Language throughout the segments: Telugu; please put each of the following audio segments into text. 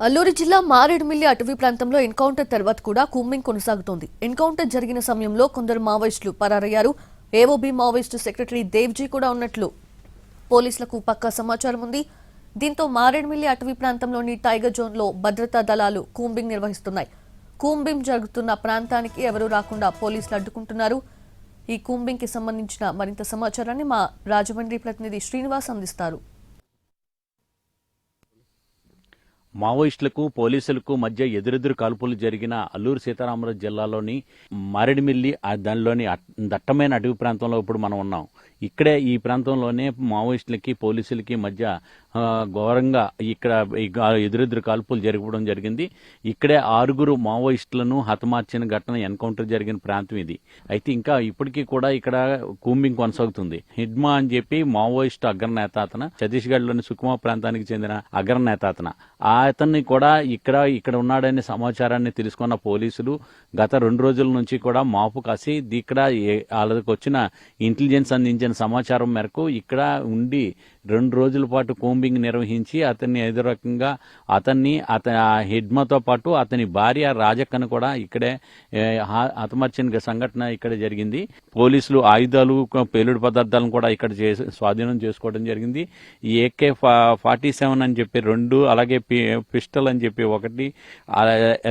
అల్లూరి జిల్లా మారేడుమిల్లి అటవీ ప్రాంతంలో ఎన్కౌంటర్ తర్వాత కూడా కూంబింగ్ కొనసాగుతోంది. ఎన్కౌంటర్ జరిగిన సమయంలో కొందరు మావోయిస్టులు పరారయ్యారు. ఏఓబీ మావోయిస్టు సెక్రటరీ దేవ్జీ కూడా ఉన్నట్లు పోలీసులకు పక్కా సమాచారం ఉంది. దీంతో మారేడుమిల్లి అటవీ ప్రాంతంలోని టైగర్ జోన్లో భద్రతా దళాలు కూంబింగ్ నిర్వహిస్తున్నాయి. కూంబింగ్ జరుగుతున్న ప్రాంతానికి ఎవరూ రాకుండా పోలీసులు అడ్డుకుంటున్నారు. ఈ కూంబింగ్ కి సంబంధించిన మరింత సమాచారాన్ని మా రాజమండ్రి ప్రతినిధి శ్రీనివాస్ అందిస్తారు. మావోయిస్టులకు పోలీసులకు మధ్య ఎదురెదురు కాల్పులు జరిగిన అల్లూరు సీతారామరాజు జిల్లాలోని మారేడుమిల్లి దానిలోని దట్టమైన అటవీ ప్రాంతంలో ఇప్పుడు మనం ఉన్నాం. ఇక్కడే ఈ ప్రాంతంలోనే మావోయిస్టులకి పోలీసులకి మధ్య ఘోరంగా ఇక్కడ ఎదురెదురు కాల్పులు జరగడం జరిగింది. ఇక్కడే 6 మావోయిస్టులను హతమార్చిన ఘటన ఎన్కౌంటర్ జరిగిన ప్రాంతం ఇది. అయితే ఇంకా ఇప్పటికీ కూడా ఇక్కడ కూంబింగ్ కొనసాగుతుంది. హిడ్మా అని చెప్పి మావోయిస్టు అగ్రనేత అతను ఛత్తీస్గఢ్లోని సుకుమా ప్రాంతానికి చెందిన అగ్రనేత అతన్ని కూడా ఇక్కడ ఉన్నాడనే సమాచారాన్ని తెలుసుకున్న పోలీసులు గత 2 రోజుల నుంచి కూడా మాపు కాసి ఇక్కడ వాళ్ళకి వచ్చిన ఇంటెలిజెన్స్ అందించిన సమాచారం మేరకు ఇక్కడ ఉండి 2 రోజుల పాటు కూంబింగ్ నిర్వహించి అతన్ని ఎదురకంగా హిడ్మాతో పాటు అతని భార్య రాజక్కను కూడా ఇక్కడే హతమార్చిన సంఘటన ఇక్కడ జరిగింది. పోలీసులు ఆయుధాలు పేలుడు పదార్థాలను కూడా ఇక్కడ స్వాధీనం చేసుకోవడం జరిగింది. AK-47 అని చెప్పి 2, అలాగే పిస్టల్ అని చెప్పి 1,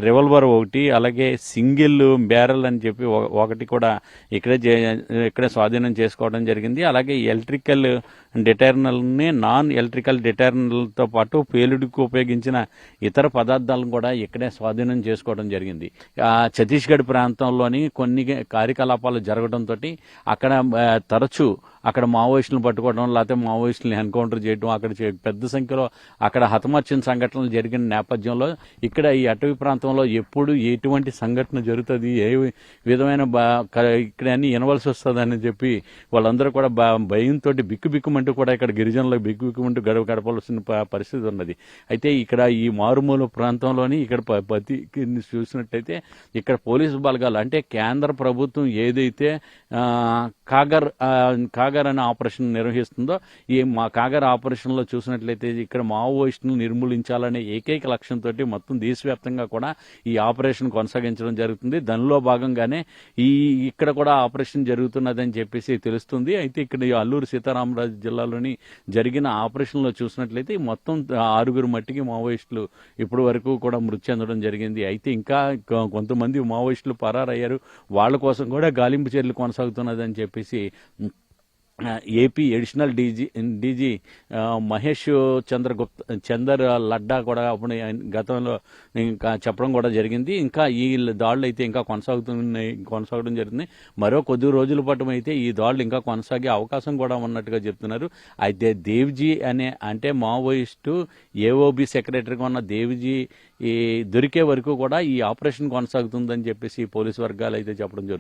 రివాల్వర్ 1, అలాగే సింగిల్ బ్యారెల్ అని చెప్పి 1 కూడా ఇక్కడే స్వాధీనం చేసుకోవడం జరిగింది. అలాగే ఎలక్ట్రికల్ డిటర్నల్ ని నాన్ ఎలక్ట్రికల్ డిటర్నల్తో పాటు పేలుడుకు ఉపయోగించిన ఇతర పదార్థాలను కూడా ఇక్కడే స్వాధీనం చేసుకోవడం జరిగింది. ఛత్తీస్గఢ్ ప్రాంతంలోని కొన్ని కార్యకలాపాలు జరగడంతో అక్కడ తరచూ అక్కడ మావోయిస్టులను పట్టుకోవడం, లేకపోతే మావోయిస్టులను ఎన్కౌంటర్ చేయడం, అక్కడ పెద్ద సంఖ్యలో అక్కడ హతమార్చిన సంఘటనలు జరిగిన నేపథ్యంలో ఇక్కడ ఈ అటవీ ప్రాంతంలో ఎప్పుడు ఎటువంటి సంఘటన జరుగుతుంది, ఏ విధమైన ఇక్కడ అన్ని వినవలసి వస్తుందని చెప్పి వాళ్ళందరూ కూడా భయంతో బిక్కుబిక్కుమంటూ కూడా ఇక్కడ గిరిజనులకు బిక్కుబిక్కుమంటూ గడపవలసిన పరిస్థితి ఉన్నది. అయితే ఇక్కడ ఈ మారుమూల ప్రాంతంలోని ఇక్కడ చూసినట్టయితే ఇక్కడ పోలీసు బలగాలు అంటే కేంద్ర ప్రభుత్వం ఏదైతే కాగర్ అనే ఆపరేషన్ నిర్వహిస్తుందో ఈ కాగర్ ఆపరేషన్ లో చూసినట్లయితే ఇక్కడ మావోయిస్టును నిర్మూలించాలనే ఏకైక లక్ష్యంతో మొత్తం దేశవ్యాప్తంగా కూడా ఈ ఆపరేషన్ కొనసాగించడం జరుగుతుంది. దానిలో భాగంగానే ఇక్కడ కూడా ఆపరేషన్ జరుగుతున్నదని చెప్పేసి తెలుస్తుంది. అయితే ఇక్కడ అల్లూరు సీతారామరాజు జిల్లాలోని జరిగిన ఆపరేషన్ లో చూసినట్లయితే మొత్తం 6 మట్టికి మావోయిస్టులు ఇప్పటి వరకు కూడా మృతి చెందడం జరిగింది. అయితే ఇంకా కొంతమంది మావోయిస్టులు పరారయ్యారు. వాళ్ళ కోసం కూడా గాలింపు చర్యలు కొనసాగుతున్నదని చెప్పేసి AP additional DG Mahesh Chander Ladda కూడా అప్పుడు గతంలో ఇంకా చెప్పడం కూడా జరిగింది. ఇంకా ఈ దాడులు అయితే ఇంకా కొనసాగడం జరుగుతుంది. మరో కొద్ది రోజుల పాటు అయితే ఈ దాడులు ఇంకా కొనసాగే అవకాశం కూడా ఉన్నట్టుగా చెప్తున్నారు. అయితే దేవ్జీ అంటే మావోయిస్టు ఏఓబీ సెక్రటరీగా ఉన్న దేవ్జీ దొరికే వరకు కూడా ఈ ఆపరేషన్ కొనసాగుతుందని చెప్పేసి పోలీసు వర్గాలు అయితే చెప్పడం జరుగుతుంది.